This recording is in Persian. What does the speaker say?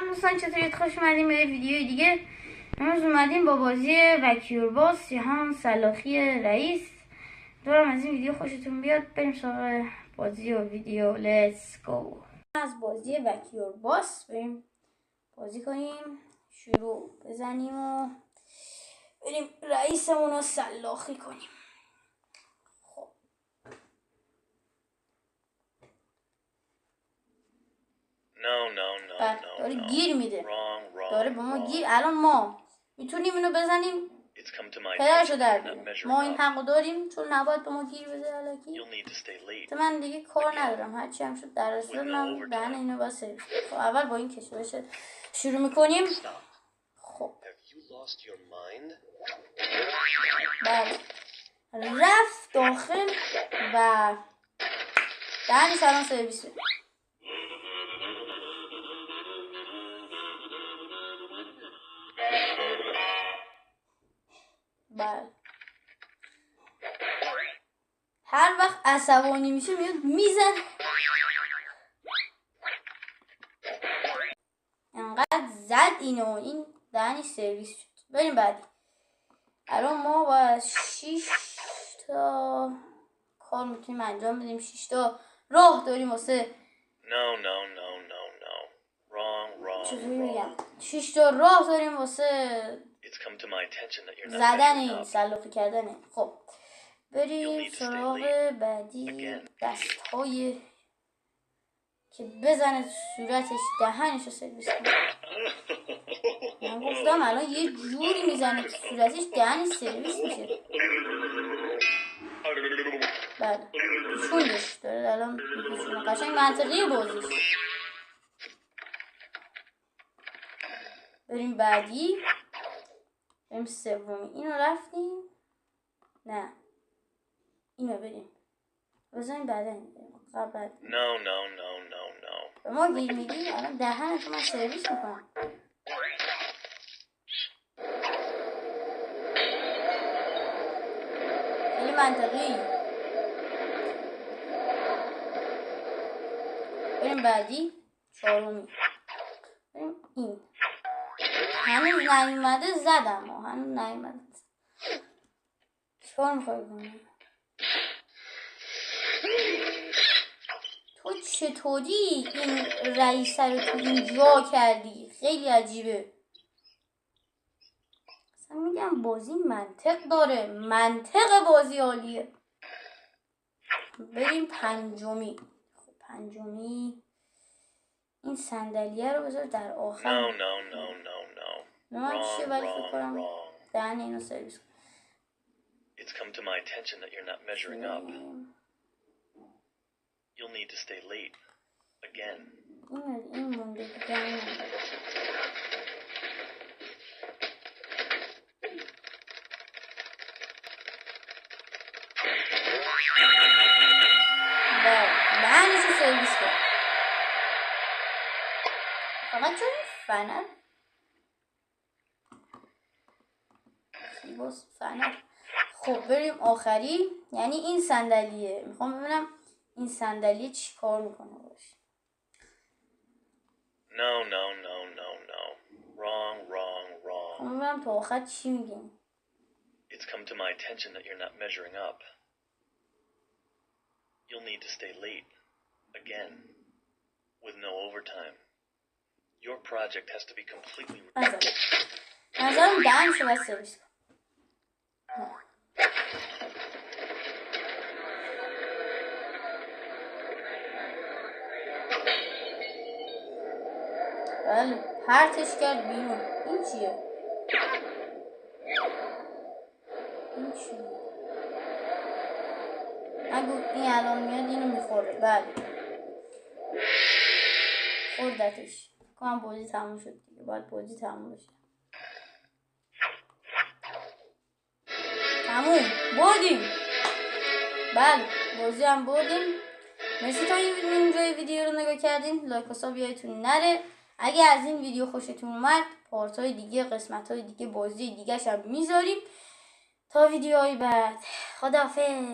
دوستان، چطورید؟ خوش اومدیم به ویدیوی دیگه. امروز اومدیم با بازی وکیور باس یا هم سلاخی رئیس. دارم از این ویدیو خوشتون بیاد. بریم سراغ بازی و ویدیو. لیتس گو. از بازی وکیور باس بریم بازی کنیم، شروع بزنیم و بریم رئیسمون رو سلاخی کنیم. داره گیر میده، داره به ما گیر. الان ما میتونیم اینو بزنیم پدرشو در بیاریم. ما این حقو داریم چون نباید به ما گیر بده الکی. تو من دیگه کار ندارم، هرچی هم شد در رسید من دهن اینو باید سرویس. خب اول با این کشورش شروع میکنیم. خب بله، رفت داخل و دهنش الان سرویس بده. بله، هر وقت عصبانی میشه میاد میزنه، انقدر زد اینو، این دهنش سرویس شد. بریم بعدی. الان ما با 6 تا کار میتونیم انجام بدیم، 6 تا راه داریم واسه چطوری بگم، 6 تا راه داریم واسه زدن این سلاخی کردنه. خب بریم سراغ بعدی، دست های که بزنه صورتش، دهنش رو سرویس کنه. من گفتم الان یه جوری میزنه که صورتش دهنش سرویس میشه. بله، پیچوندش داره الان میپیچونه، قشنگ منطقیه بازیش. بریم بعدی، بریم سومی. اینو رفتیم، نه اینو بریم بزنیم بعدن قبل. به ما گیر میدی، الان دهنتو من سرویس میکنم. خیلی منطقی. بریم بعدی، چهارمی. بریم این. هنوز نیومده زدم و هنوز نیومده. چهار میخوای کنیم. تو چطوری این رئیس رو تو اینجا کردی؟ خیلی عجیبه. اصلا میگم بازی منطق داره، منطق بازی عالیه. بریم پنجمی. خب پنجمی، این صندلیه رو بذار در آخر. نه چیه، ولی فکر کنم دهن اینو سرویس کنم. It's come to my attention that you're not measuring up. You'll need to stay late again. این مونده دیگه. دهنشو سرویس کن. فقط چون فنر باز فنر. خب بریم آخری، یعنی این صندلیه. میخوام ببینم این صندلیه چی کار میکنه باش. Wrong. ببینم تا آخر چی میگیم. It's come to my attention that you're not measuring up. You'll need to stay late again with no overtime. Your project has to be completely. نظرم دهنشو باید سرویس کن. بله، پرتش کرد بیرون. این چیه؟ اگه این الان میاد اینو میخوره. بله خوردتش. کنم بازی تموم شد دیگه، باید بازی تموم بشه. تموم، بردیم. بله بازی هم بردیم. مرسی تا اینجای ویدیو رو نگاه کردین. لایک و ساب یادتون نره. اگه از این ویدیو خوشتون اومد، پارت های دیگه، قسمت های دیگه، بازی دیگه شم میذاریم. تا ویدیوهای بعد، خداحافظ.